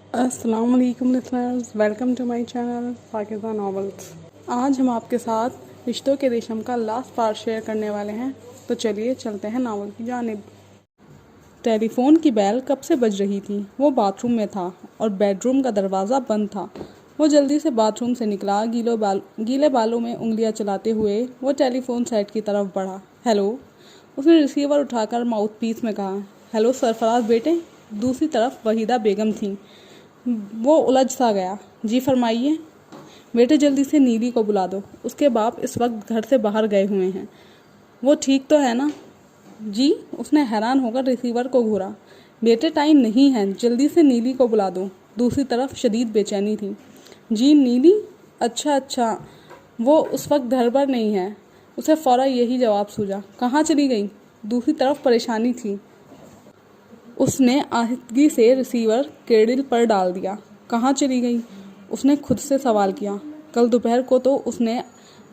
अस्सलाम वालेकुम listeners, welcome to my channel Pakistan novels. आज हम आपके साथ रिश्तों के रेशम का लास्ट पार्ट शेयर करने वाले हैं, तो चलिए चलते हैं नावल की जानिब। टेलीफोन की बेल कब से बज रही थी। वो बाथरूम में था और बेडरूम का दरवाज़ा बंद था। वो जल्दी से बाथरूम से निकला। गीले बालों में उंगलियां चलाते हुए वो टेलीफोन सेट की तरफ बढ़ा। हेलो, उसने रिसीवर उठाकर माउथ पीस में कहा। हेलो सरफराज बेटे। दूसरी तरफ वहीदा बेगम थी। वो उलझ सा गया। जी फरमाइए। बेटे जल्दी से नीली को बुला दो, उसके बाप इस वक्त घर से बाहर गए हुए हैं। वो ठीक तो है ना? जी। उसने हैरान होकर रिसीवर को घूरा। बेटे टाइम नहीं है, जल्दी से नीली को बुला दो। दूसरी तरफ शदीद बेचैनी थी। जी नीली? अच्छा अच्छा, वो उस वक्त घर पर नहीं है। उसे फ़ौरन यही जवाब सूझा। कहाँ चली गई? दूसरी तरफ परेशानी थी। उसने आहिस्तगी से रिसीवर केडिल पर डाल दिया। कहाँ चली गई? उसने खुद से सवाल किया। कल दोपहर को तो उसने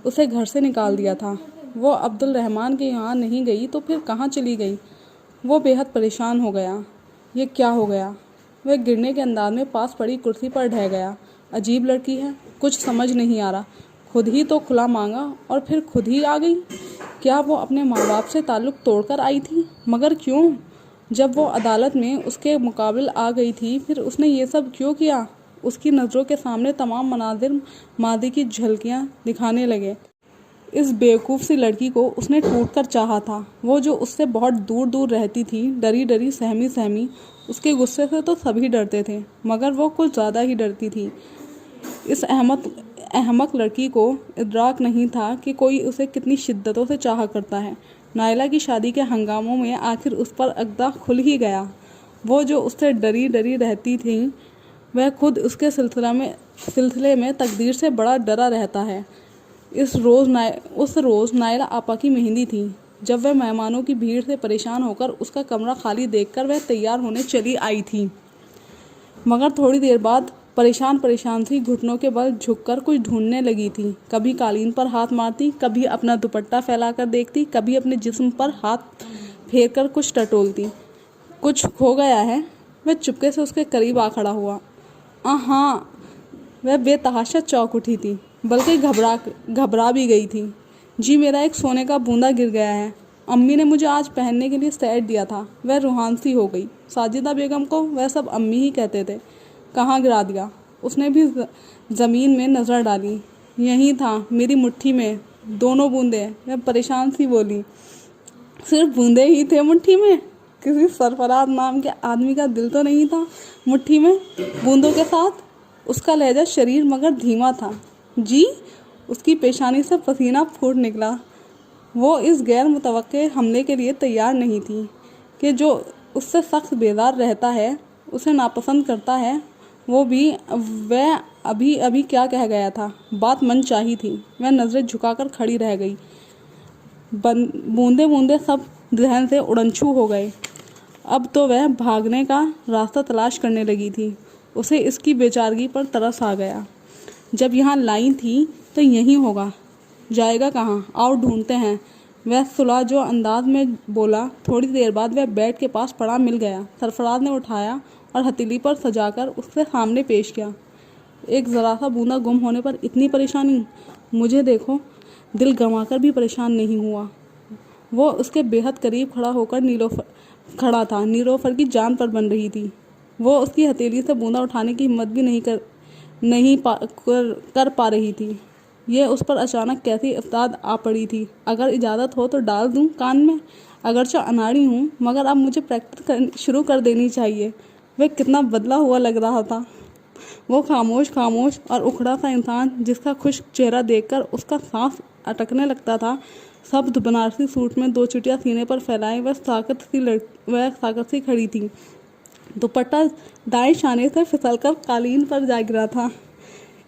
उसे घर से निकाल दिया था। वो अब्दुल रहमान के यहाँ नहीं गई तो फिर कहाँ चली गई? वो बेहद परेशान हो गया। ये क्या हो गया? वह गिरने के अंदाज में पास पड़ी कुर्सी पर ढह गया। अजीब लड़की है, कुछ समझ नहीं आ रहा। खुद ही तो खुला मांगा और फिर खुद ही आ गई। क्या वो अपने माँ बाप से ताल्लुक़ तोड़कर आई थी? मगर क्यों? जब वो अदालत में उसके मुकाबिल आ गई थी, फिर उसने ये सब क्यों किया? उसकी नज़रों के सामने तमाम मनाजिर मादी की झलकियाँ दिखाने लगे। इस बेवकूफ़ सी लड़की को उसने टूट कर चाहा था। वो जो उससे बहुत दूर दूर रहती थी, डरी डरी सहमी सहमी। उसके गुस्से से तो सभी डरते थे, मगर वो कुछ ज़्यादा ही डरती थी। इस अहमक लड़की को इदराक नहीं था कि कोई उसे कितनी शिद्दतों से चाहा करता है। नायला की शादी के हंगामों में आखिर उस पर अक़दा खुल ही गया। वो जो उससे डरी डरी रहती थी, वह खुद उसके सिलसिले में तकदीर से बड़ा डरा रहता है। उस रोज़ नायला आपा की मेहंदी थी। जब वह मेहमानों की भीड़ से परेशान होकर उसका कमरा खाली देखकर वह तैयार होने चली आई थी, मगर थोड़ी देर बाद परेशान सी घुटनों के बल झुककर कुछ ढूंढने लगी थी। कभी कालीन पर हाथ मारती, कभी अपना दुपट्टा फैलाकर देखती, कभी अपने जिस्म पर हाथ फेरकर कुछ टटोलती। कुछ खो गया है। वह चुपके से उसके करीब आ खड़ा हुआ। हाँ, वह बेतहाशा चौंक उठी थी, बल्कि घबरा भी गई थी। जी मेरा एक सोने का बूंदा गिर गया है। अम्मी ने मुझे आज पहनने के लिए सेट दिया था। वह रूहान सी हो गई। साजिदा बेगम को वह सब अम्मी ही कहते थे। कहाँ गिरा दिया? उसने भी ज़मीन में नज़र डाली। यहीं था, मेरी मुट्ठी में, दोनों बूंदे। वह परेशान सी बोली। सिर्फ बूंदे ही थे मुट्ठी में? किसी सरफराज नाम के आदमी का दिल तो नहीं था मुट्ठी में बूंदों के साथ? उसका लहजा शरीर मगर धीमा था। जी। उसकी पेशानी से पसीना फूट निकला। वो इस गैर मुतवक्के हमले के लिए तैयार नहीं थी कि जो उससे सख्त बेजार रहता है, उसे नापसंद करता है, वो भी। वह अभी अभी क्या कह गया था? बात मनचाही थी। वह नज़रें झुकाकर खड़ी रह गई। बूंदे बूंदे सब जहन से उड़नछू हो गए। अब तो वह भागने का रास्ता तलाश करने लगी थी। उसे इसकी बेचारगी पर तरस आ गया। जब यहाँ लाई थी तो यहीं होगा, जाएगा कहाँ? आओ ढूंढते हैं। वह सुलह जो अंदाज में बोला। थोड़ी देर बाद वह बेड के पास पड़ा मिल गया। सरफराज ने उठाया और हथेली पर सजाकर उसके सामने पेश किया। एक ज़रा सा बूंदा गुम होने पर इतनी परेशानी? मुझे देखो, दिल गंवाकर भी परेशान नहीं हुआ। वो उसके बेहद करीब खड़ा था। नीलोफर की जान पर बन रही थी। वो उसकी हथेली से बूंदा उठाने की हिम्मत भी नहीं कर पा रही थी। यह उस पर अचानक कैसी इफ्ताद आ पड़ी थी। अगर इजाज़त हो तो डाल दूं कान में। अगरचे अनाड़ी हूँ, मगर अब मुझे प्रैक्टिस शुरू कर देनी चाहिए। वह कितना बदला हुआ लग रहा था। वो खामोश और उखड़ा सा इंसान, जिसका खुश्क चेहरा देखकर उसका सांस अटकने लगता था। सब्ज़ बनारसी सूट में 2 चुटिया सीने पर फैलाए वह साकत सी खड़ी थी। दुपट्टा दाएं शाने से फिसलकर कालीन पर जा गिरा था।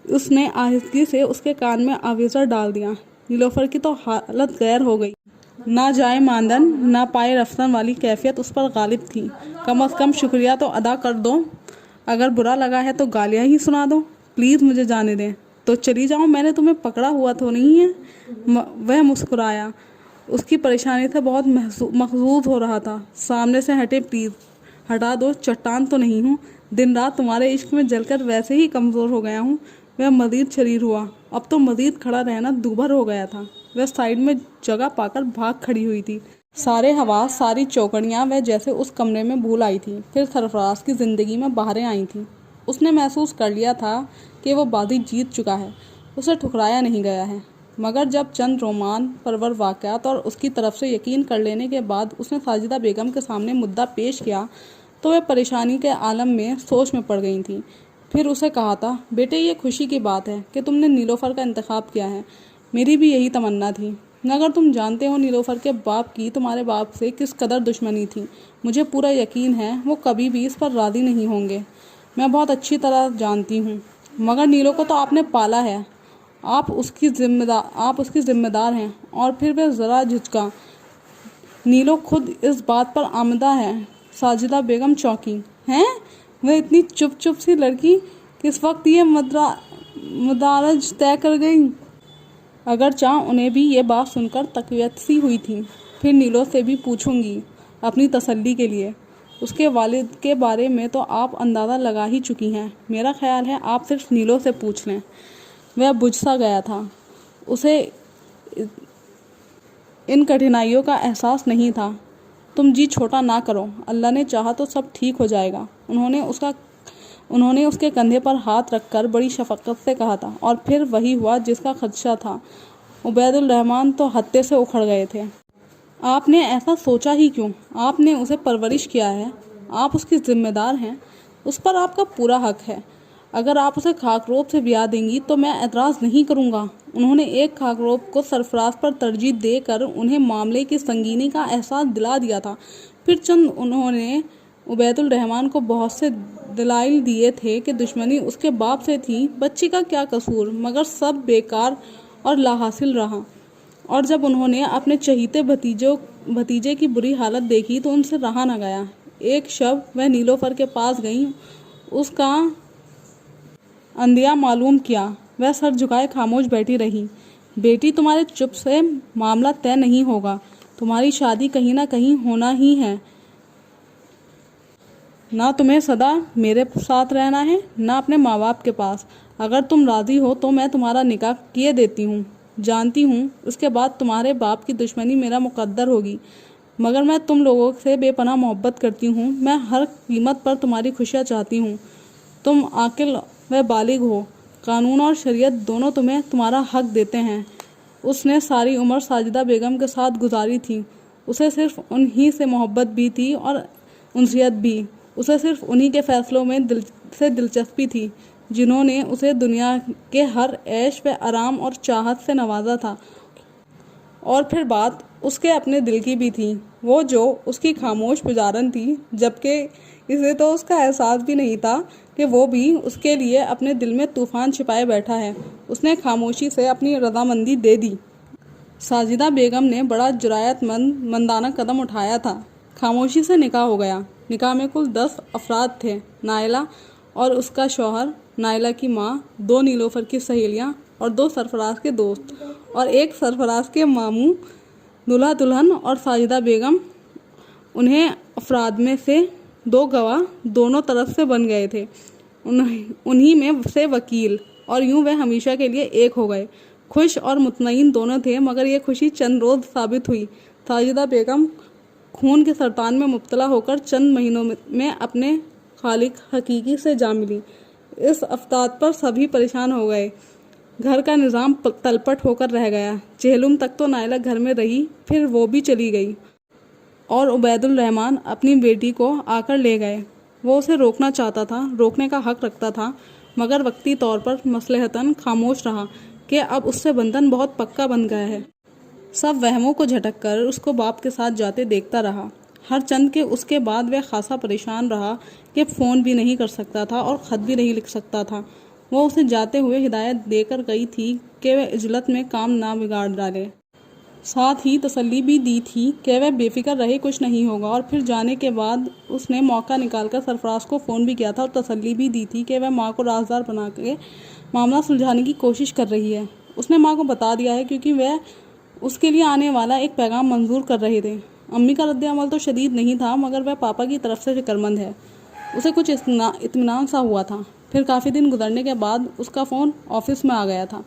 उसने आहिस्तगी से उसके कान में आवेज़ा डाल दिया। नीलोफर की तो हालत गैर हो गई। ना जाए मानदन ना पाए रफ्तन वाली कैफियत उस पर गालिब थी। कम से कम शुक्रिया तो अदा कर दो। अगर बुरा लगा है तो गालियाँ ही सुना दो। प्लीज़ मुझे जाने दें। तो चली जाओ, मैंने तुम्हें पकड़ा हुआ तो नहीं है। वह मुस्कुराया। उसकी परेशानी से बहुत महजूज हो रहा था। सामने से हटे प्लीज़। हटा दो, चट्टान तो नहीं हूँ। दिन रात तुम्हारे इश्क में जलकर वैसे ही कमज़ोर हो गया हूँ। वह मजीद शरीर हुआ, अब तो मजीद खड़ा रहना दूभर हो गया था। वह साइड में जगह पाकर भाग खड़ी हुई थी। सारे हवास, सारी चौकड़ियाँ वह जैसे उस कमरे में भूल आई थी, फिर सरफराज की ज़िंदगी में बहारें आई थीं। उसने महसूस कर लिया था कि वो बाजी जीत चुका है, उसे ठुकराया नहीं गया है। मगर जब चंद रोमान परवर वाक़यात और उसकी तरफ से यकीन कर लेने के बाद उसने साजिदा बेगम के सामने मुद्दा पेश किया तो वह परेशानी के आलम में सोच में पड़ गई थी। फिर उसे कहा था, बेटे ये खुशी की बात है कि तुमने नीलोफ़र का इंतखाब किया है। मेरी भी यही तमन्ना थी, मगर तुम जानते हो नीलोफ़र के बाप की तुम्हारे बाप से किस कदर दुश्मनी थी। मुझे पूरा यकीन है वो कभी भी इस पर राज़ी नहीं होंगे। मैं बहुत अच्छी तरह जानती हूँ। मगर नीलो को तो आपने पाला है, आप उसकी जिम्मेदार हैं। और फिर वह ज़रा झिझका। नीलो खुद इस बात पर आमदा है। साजिदा बेगम चौंकी। हैं? वह इतनी चुप सी लड़की किस वक्त ये मदारज तय कर गई? अगर चाह उन्हें भी ये बात सुनकर तकवीत सी हुई थी। फिर नीलो से भी पूछूंगी अपनी तसल्ली के लिए। उसके वालिद के बारे में तो आप अंदाज़ा लगा ही चुकी हैं। मेरा ख्याल है आप सिर्फ नीलो से पूछ लें। वह बुझ सा गया था, उसे इन कठिनाइयों का एहसास नहीं था। तुम जी छोटा ना करो, अल्लाह ने चाहा तो सब ठीक हो जाएगा। उन्होंने उसके कंधे पर हाथ रखकर बड़ी शफकत से कहा था। और फिर वही हुआ जिसका खदशा था। उबैदुल रहमान तो हत्ते से उखड़ गए थे। आपने ऐसा सोचा ही क्यों? आपने उसे परवरिश किया है, आप उसकी जिम्मेदार हैं, उस पर आपका पूरा हक है। अगर आप उसे खाकरोब से ब्याह देंगी तो मैं एतराज़ नहीं करूँगा। उन्होंने एक खाकरोब को सरफराज पर तरजीह देकर उन्हें मामले की संगीनी का एहसास दिला दिया था। फिर चंद उन्होंने उबैदुल रहमान को बहुत से दलाइल दिए थे कि दुश्मनी उसके बाप से थी। बच्ची का क्या कसूर? मगर सब बेकार और लाहासिल रहा। और जब उन्होंने अपने चहीते भतीजे की बुरी हालत देखी तो उनसे रहा न गया। एक शब वह नीलोफ़र के पास गई, उसका अंदिया मालूम किया। वह सर झुकाए खामोश बैठी रही। बेटी, तुम्हारे चुप से मामला तय नहीं होगा। तुम्हारी शादी कहीं ना कहीं होना ही है। ना तुम्हें सदा मेरे साथ रहना है, ना अपने माँ बाप के पास। अगर तुम राज़ी हो तो मैं तुम्हारा निकाह किए देती हूँ। जानती हूँ उसके बाद तुम्हारे बाप की दुश्मनी मेरा मुकद्दर होगी, मगर मैं तुम लोगों से बेपनाह मोहब्बत करती हूँ। मैं हर कीमत पर तुम्हारी खुशियाँ चाहती हूँ। तुम आकिल व बालिग हो, कानून और शरीयत दोनों तुम्हें तुम्हारा हक देते हैं। उसने सारी उम्र साजिदा बेगम के साथ गुजारी थी। उसे सिर्फ उन्हीं से मोहब्बत भी थी और उनसियत भी। उसे सिर्फ उन्हीं के फैसलों में दिलचस्पी थी जिन्होंने उसे दुनिया के हर ऐश व आराम और चाहत से नवाजा था। और फिर बात उसके अपने दिल की भी थी, वो जो उसकी खामोश पुजारन थी, जबकि इसे तो उसका एहसास भी नहीं था कि वो भी उसके लिए अपने दिल में तूफ़ान छिपाए बैठा है। उसने खामोशी से अपनी रजामंदी दे दी। साजिदा बेगम ने बड़ा जुरायतमंदाना कदम उठाया था। खामोशी से निकाह हो गया। निकाह में कुल 10 अफराद थे। नायला और उसका शौहर, नायला की माँ, 2 नीलोफ़र की सहेलियाँ और 2 सरफराज के दोस्त और 1 सरफराज के मामू, दूल्हा दुल्हन और साजिदा बेगम। उन्हें अफराद में से 2 गवाह दोनों तरफ से बन गए थे, उन्हीं में से वकील। और यूं वह हमेशा के लिए एक हो गए। खुश और मुतमईन दोनों थे, मगर यह खुशी चंद रोज़ साबित हुई। साजिदा बेगम खून के सरतान में मुब्तला होकर चंद महीनों में अपने खालिक हकीकी से जा मिली। इस अफ्ताद पर सभी परेशान हो गए। घर का निज़ाम तलपट होकर रह गया। चेहलुम तक तो नायला घर में रही, फिर वो भी चली गई और उबैदुल रहमान अपनी बेटी को आकर ले गए। वो उसे रोकना चाहता था, रोकने का हक रखता था, मगर वक्ती तौर पर मसलहतन खामोश रहा कि अब उससे बंधन बहुत पक्का बन गया है। सब वहमों को झटक कर उसको बाप के साथ जाते देखता रहा। हर चंद के उसके बाद वह खासा परेशान रहा कि फ़ोन भी नहीं कर सकता था और ख़त भी नहीं लिख सकता था। वो उसे जाते हुए हिदायत देकर गई थी कि वह इजलत में काम ना बिगाड़ डाले। साथ ही तसल्ली भी दी थी कि वह बेफिक्र रहे, कुछ नहीं होगा। और फिर जाने के बाद उसने मौका निकालकर सरफराज को फ़ोन भी किया था और तसल्ली भी दी थी कि वह माँ को राजदार बना के मामला सुलझाने की कोशिश कर रही है। उसने माँ को बता दिया है, क्योंकि वह उसके लिए आने वाला एक पैगाम मंजूर कर रहे थे। अम्मी का रद्द-ए-अमल तो शदीद नहीं था, मगर वह पापा की तरफ से फिक्रमंद है। उसे कुछ इत्मीनान सा हुआ था। फिर काफ़ी दिन गुजरने के बाद उसका फ़ोन ऑफिस में आ गया था।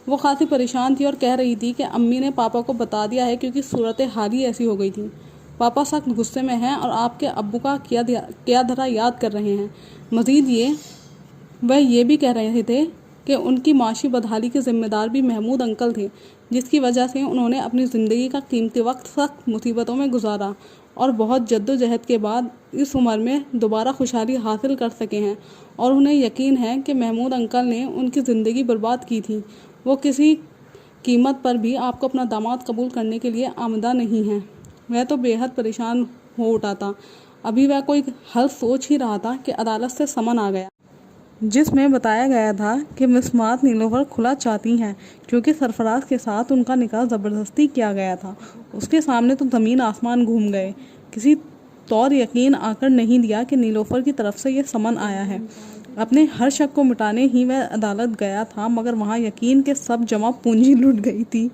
वो खासी परेशान थी और कह रही थी कि अम्मी ने पापा को बता दिया है क्योंकि सूरत हाल ही ऐसी हो गई थी। पापा सख्त गुस्से में हैं और आपके अब्बू का क्या धरा याद कर रहे हैं। मज़ीद वह ये भी कह रहे थे कि उनकी माशी बदहाली के ज़िम्मेदार भी महमूद अंकल थे, जिसकी वजह से उन्होंने अपनी ज़िंदगी का कीमती वक्त सख्त मुसीबतों में गुजारा और बहुत जद्दोजहद के बाद इस उम्र में दोबारा खुशहाली हासिल कर सके हैं। और उन्हें यकीन है कि महमूद अंकल ने उनकी ज़िंदगी बर्बाद की थी। वो किसी कीमत पर भी आपको अपना दामाद कबूल करने के लिए आमदा नहीं है। वह तो बेहद परेशान हो उठा था। अभी वह कोई हल सोच ही रहा था कि अदालत से समन आ गया, जिसमें बताया गया था कि मिस्मात नीलोफर खुला चाहती हैं क्योंकि सरफराज के साथ उनका निकाह ज़बरदस्ती किया गया था। उसके सामने तो ज़मीन आसमान घूम गए। किसी तौर यकीन आकर नहीं दिया कि नीलोफर की तरफ से ये समन आया है। अपने हर शक को मिटाने ही वह अदालत गया था, मगर वहाँ यकीन के सब जमा पूंजी लुट गई थी।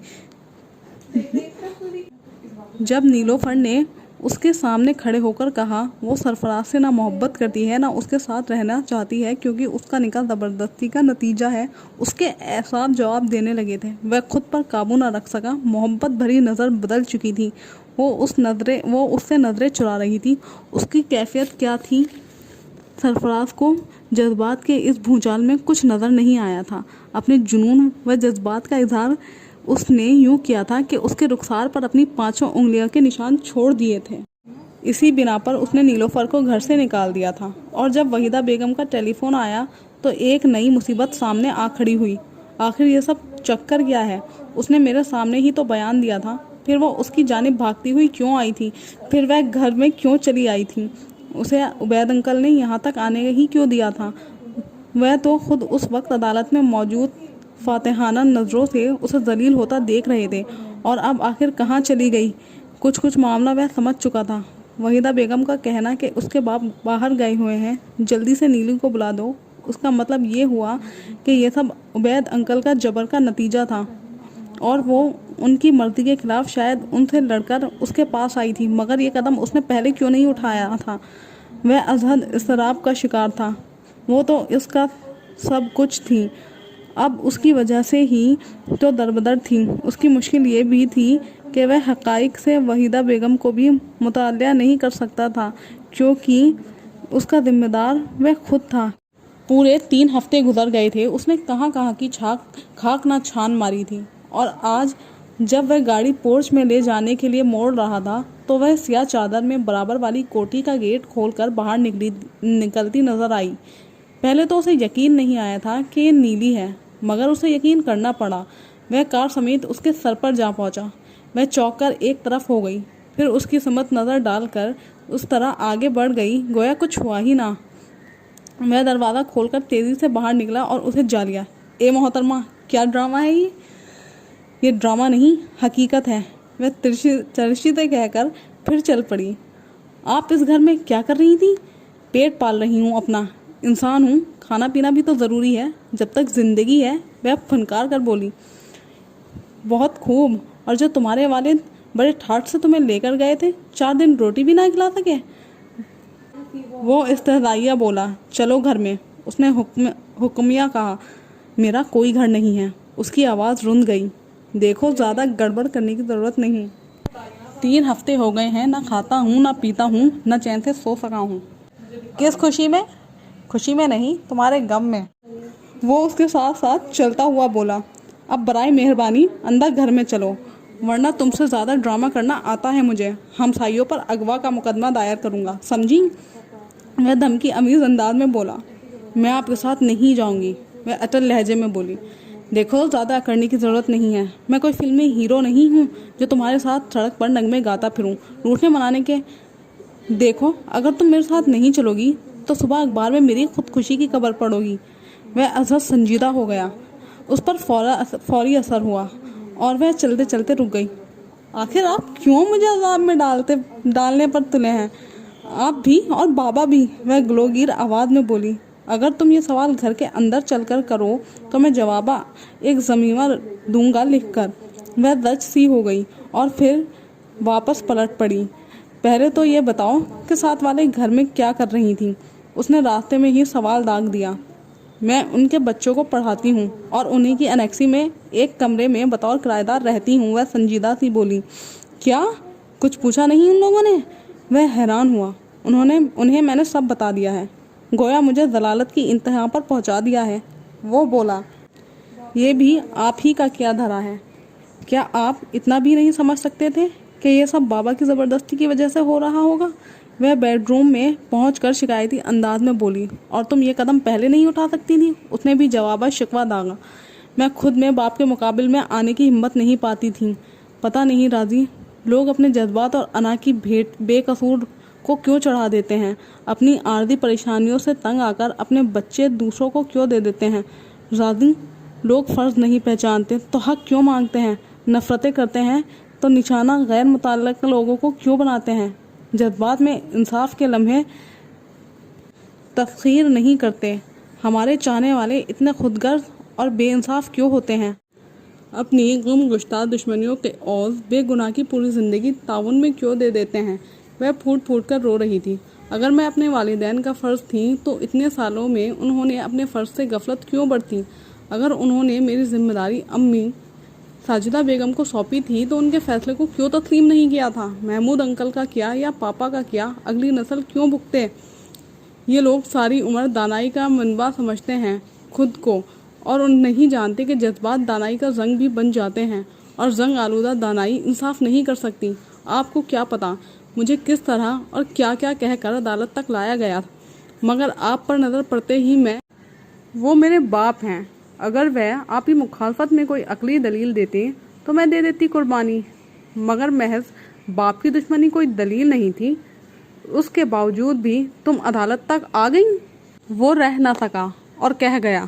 जब नीलोफर ने उसके सामने खड़े होकर कहा वो सरफराज से ना मोहब्बत करती है ना उसके साथ रहना चाहती है क्योंकि उसका निकाह ज़बरदस्ती का नतीजा है, उसके साफ जवाब देने लगे थे। वह खुद पर काबू ना रख सका। मोहब्बत भरी नज़र बदल चुकी थी। वो उससे नज़रें चुरा रही थी। उसकी कैफियत क्या थी? सरफराज को जज्बात के इस भूचाल में कुछ नज़र नहीं आया था। अपने जुनून व जज्बात का इजहार उसने यूँ किया था कि उसके रुखसार पर अपनी 5 उंगलियों के निशान छोड़ दिए थे। इसी बिना पर उसने नीलोफर को घर से निकाल दिया था। और जब वहीदा बेगम का टेलीफोन आया तो एक नई मुसीबत सामने आ खड़ी हुई। आखिर ये सब चक्कर क्या है? उसने मेरे सामने ही तो बयान दिया था। फिर वो उसकी जानिब भागती हुई क्यों आई थी? फिर वह घर में क्यों चली आई थी? उसे उबैद अंकल ने यहाँ तक आने ही क्यों दिया था? वह तो खुद उस वक्त अदालत में मौजूद फातिहाना नज़रों से उसे जलील होता देख रहे थे। और अब आखिर कहाँ चली गई? कुछ मामला वह समझ चुका था। वहीदा बेगम का कहना कि उसके बाप बाहर गए हुए हैं, जल्दी से नीलू को बुला दो, उसका मतलब ये हुआ कि यह सब उबैद अंकल का जबर का नतीजा था और वो उनकी मर्जी के खिलाफ शायद उनसे लड़कर उसके पास आई थी। मगर ये कदम उसने पहले क्यों नहीं उठाया था? वह अजहद इसराब का शिकार था। वो तो इसका सब कुछ थी। अब उसकी वजह से ही तो दरबदर थी। उसकी मुश्किल ये भी थी कि वह हक़ाइक़ से वहीदा बेगम को भी मुतालिया नहीं कर सकता था क्योंकि उसका जिम्मेदार वह खुद था। पूरे 3 हफ्ते गुजर गए थे। उसने कहाँ कहाँ की खाक ना छान मारी थी। और आज जब वह गाड़ी पोर्च में ले जाने के लिए मोड़ रहा था तो वह सियाह चादर में बराबर वाली कोठी का गेट खोलकर बाहर निकलती नजर आई। पहले तो उसे यकीन नहीं आया था कि ये नीली है, मगर उसे यकीन करना पड़ा। वह कार समेत उसके सर पर जा पहुंचा। वह चौंक कर एक तरफ हो गई, फिर उसकी समत नज़र डालकर उस तरह आगे बढ़ गई गोया कुछ हुआ ही ना। वह दरवाज़ा खोलकर तेज़ी से बाहर निकला और उसे जा लिया। ए मोहतरमा, क्या ड्रामा है ये ड्रामा नहीं, हकीकत है। वह तिरछी से कहकर फिर चल पड़ी। आप इस घर में क्या कर रही थी? पेट पाल रही हूँ अपना, इंसान हूँ, खाना पीना भी तो ज़रूरी है जब तक ज़िंदगी है। वह फनकार कर बोली। बहुत खूब। और जो तुम्हारे वालिद बड़े ठाठ से तुम्हें लेकर गए थे, 4 दिन रोटी भी ना खिला सके? वो इस्तेज़ाइया बोला। चलो घर में। उसने हुक्मिया कहा। मेरा कोई घर नहीं है। उसकी आवाज़ रुंध गई। देखो, ज़्यादा गड़बड़ करने की ज़रूरत नहीं। 3 हफ्ते हो गए हैं, ना खाता हूँ ना पीता हूँ, ना चैन से सो सका हूँ। किस खुशी में? खुशी में नहीं, तुम्हारे गम में। वो उसके साथ साथ चलता हुआ बोला। अब बराए मेहरबानी अंदर घर में चलो, वरना तुमसे ज़्यादा ड्रामा करना आता है मुझे। हमसाइयों पर अगवा का मुकदमा दायर करूँगा, समझी? वह धमकी अमीज़ अंदाज में बोला। मैं आपके साथ नहीं जाऊँगी, वह अटल लहजे में बोली। देखो, ज़्यादा करने की ज़रूरत नहीं है। मैं कोई फिल्मी हीरो नहीं हूँ जो तुम्हारे साथ सड़क पर नगमे गाता फिरूँ रूठने मनाने के। देखो, अगर तुम मेरे साथ नहीं चलोगी तो सुबह अखबार में मेरी खुदकुशी की खबर पड़ोगी। वह अजहर संजीदा हो गया। उस पर फौरी असर हुआ और वह चलते चलते रुक गई। आखिर आप क्यों मुझे अजाब में डालने पर तुले हैं? आप भी और बाबा भी, वह गलोगीर आवाज़ में बोली। अगर तुम ये सवाल घर के अंदर चलकर करो तो मैं जवाबा एक ज़मीमा दूंगा लिखकर। वह दच सी हो गई और फिर वापस पलट पड़ी। पहले तो ये बताओ कि साथ वाले घर में क्या कर रही थी? उसने रास्ते में ही सवाल दाग दिया। मैं उनके बच्चों को पढ़ाती हूँ और उन्हीं की एनेक्सी में एक कमरे में बतौर किराएदार रहती हूँ। वह संजीदा सी बोली। क्या कुछ पूछा नहीं उन लोगों ने? वह हैरान हुआ। उन्हें मैंने सब बता दिया है, गोया मुझे जलालत की इंतहा पर पहुंचा दिया है। वो बोला, ये भी आप ही का क्या धरा है? क्या आप इतना भी नहीं समझ सकते थे कि ये सब बाबा की ज़बरदस्ती की वजह से हो रहा होगा? वह बेडरूम में पहुंचकर शिकायती अंदाज में बोली। और तुम ये कदम पहले नहीं उठा सकती थी? उसने भी जवाबा शिकवा दागा। मैं खुद में बाप के मुकाबिल में आने की हिम्मत नहीं पाती थी। पता नहीं राजी, लोग अपने जज्बात और अना की भेंट बेकसूर को क्यों चढ़ा देते हैं? अपनी आर्जी परेशानियों से तंग आकर अपने बच्चे दूसरों को क्यों दे देते हैं? राजी, लोग फ़र्ज नहीं पहचानते तो हक क्यों मांगते हैं? नफ़रतें करते हैं तो निशाना गैर मुतल्लक़ लोगों को क्यों बनाते हैं? जज्बात में इंसाफ के लम्हे तस्खीर नहीं करते। हमारे चाहने वाले इतने खुदगर्ज और बेइंसाफ क्यों होते हैं? अपनी गुमगुश्ता दुश्मनियों के औज़ बेगुनाह की पूरी ज़िंदगी ताउन में क्यों दे देते हैं? वह फूट फूट कर रो रही थी। अगर मैं अपने वालिदैन का फ़र्ज़ थी तो इतने सालों में उन्होंने अपने फ़र्ज़ से गफलत क्यों बरती? अगर उन्होंने मेरी जिम्मेदारी अम्मी साजिदा बेगम को सौंपी थी तो उनके फैसले को क्यों तस्लीम नहीं किया था? महमूद अंकल का क्या या पापा का क्या, अगली नस्ल क्यों भुगते? ये लोग सारी उम्र दानाई का मनबा समझते हैं खुद को, और उन नहीं जानते कि जज्बात दानाई का जंग भी बन जाते हैं, और जंग आलूदा दानाई इंसाफ नहीं कर सकती। आपको क्या पता मुझे किस तरह और क्या क्या कहकर अदालत तक लाया गया, मगर आप पर नज़र पड़ते ही मैं, वो मेरे बाप हैं, अगर वह आपकी मुखालफत में कोई अकली दलील देते तो मैं दे देती कुर्बानी, मगर महज बाप की दुश्मनी कोई दलील नहीं थी। उसके बावजूद भी तुम अदालत तक आ गई। वो रह ना सका और कह गया,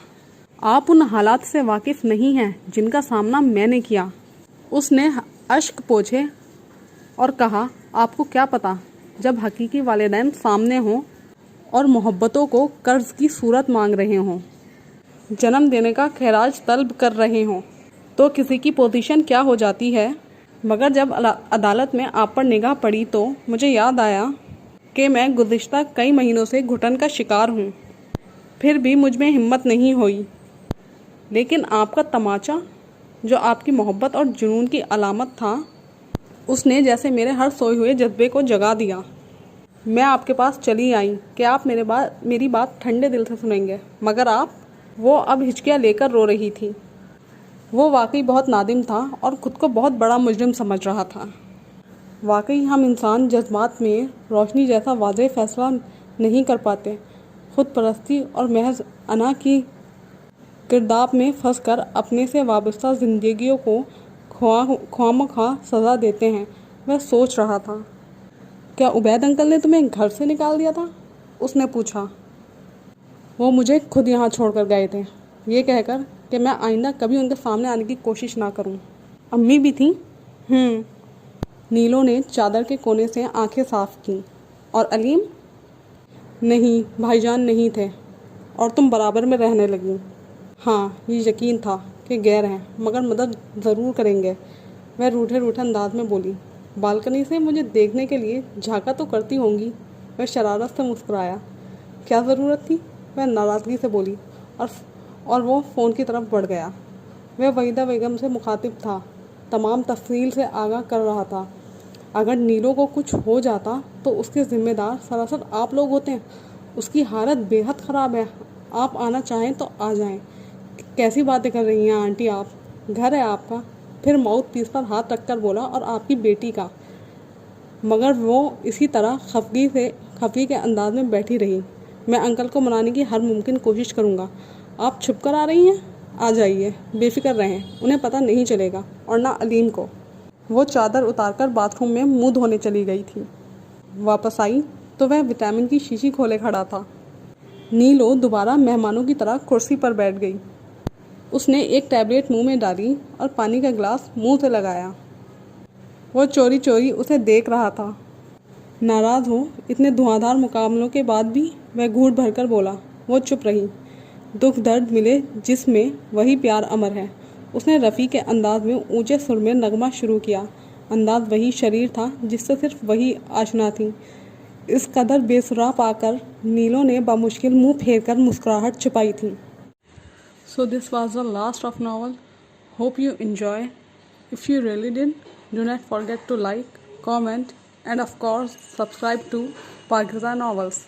आप उन हालात से वाकिफ़ नहीं हैं जिनका सामना मैंने किया। उसने अश्क पोंछे और कहा, आपको क्या पता, जब हकीकी वालिदैन सामने हों और मोहब्बतों को कर्ज की सूरत मांग रहे हों, जन्म देने का खैराज तलब कर रहे हों, तो किसी की पोजीशन क्या हो जाती है। मगर जब अदालत में आप पर निगाह पड़ी तो मुझे याद आया कि मैं गुज़िश्ता कई महीनों से घुटन का शिकार हूँ। फिर भी मुझ में हिम्मत नहीं हुई। लेकिन आपका तमाचा, जो आपकी मोहब्बत और जुनून की अलामत था, उसने जैसे मेरे हर सोए हुए जज्बे को जगा दिया। मैं आपके पास चली आई कि आप मेरी बात ठंडे दिल से सुनेंगे, मगर आप। वो अब हिचकियाँ लेकर रो रही थी। वो वाकई बहुत नादिम था और ख़ुद को बहुत बड़ा मुजरिम समझ रहा था। वाकई हम इंसान जज्बात में रोशनी जैसा वाज़ेह फ़ैसला नहीं कर पाते। खुद परस्ती और महज अना की किरदाब में फंसकर अपने से वाबस्ता ज़िंदगियों को ख्वामख्वाह सज़ा देते हैं। वह सोच रहा था, क्या उबैद अंकल ने तुम्हें घर से निकाल दिया था? उसने पूछा। वो मुझे खुद यहाँ छोड़कर गए थे, ये कहकर कि मैं आइंदा कभी उनके सामने आने की कोशिश ना करूँ। अम्मी भी थी? नीलो ने चादर के कोने से आंखें साफ की। और अलीम? नहीं, भाईजान नहीं थे, और तुम बराबर में रहने लगी। हाँ, ये यकीन था कि गैर हैं, मगर मदद ज़रूर करेंगे। वह रूठे रूठे अंदाज में बोली। बालकनी से मुझे देखने के लिए झाँका तो करती होंगी। वह शरारत से मुस्कुराया। क्या ज़रूरत थी? वह नाराज़गी से बोली, और वो फ़ोन की तरफ बढ़ गया। वह वहीदा बेगम से मुखातिब था, तमाम तफसील से आगाह कर रहा था। अगर नीलो को कुछ हो जाता तो उसके ज़िम्मेदार सरासर आप लोग होते हैं। उसकी हालत बेहद ख़राब है। आप आना चाहें तो आ जाएं। कैसी बातें कर रही हैं आंटी आप? घर है आपका। फिर माउथ पीस पर हाथ रखकर बोला, और आपकी बेटी का। मगर वो इसी तरह खफगी के अंदाज में बैठी रही। मैं अंकल को मनाने की हर मुमकिन कोशिश करूँगा। आप छुप कर आ रही हैं? आ जाइए, बेफिक्र रहें, उन्हें पता नहीं चलेगा, और ना अलीम को। वो चादर उतारकर बाथरूम में मुंह धोने चली गई थी। वापस आई तो वह विटामिन की शीशी खोले खड़ा था। नीलो दोबारा मेहमानों की तरह कुर्सी पर बैठ गई। उसने एक टैबलेट मुंह में डाली और पानी का गिलास मुंह से लगाया। वो चोरी चोरी उसे देख रहा था। नाराज़ हो इतने धुआंधार मुकाबलों के बाद भी वह घूंट भरकर बोला। वो चुप रही। दुख दर्द मिले जिसमें वही प्यार अमर है। उसने रफ़ी के अंदाज में ऊंचे सुर में नगमा शुरू किया। अंदाज वही, शरीर था जिससे सिर्फ वही आशना थी। इस कदर बेसुरा पाकर नीलो ने बमुश्किल मुंह फेर कर मुस्कुराहट छुपाई थी। So this was the last of novel. Hope you enjoy. If you really did, do not forget to like, comment, and of course subscribe to Pakistan Novels.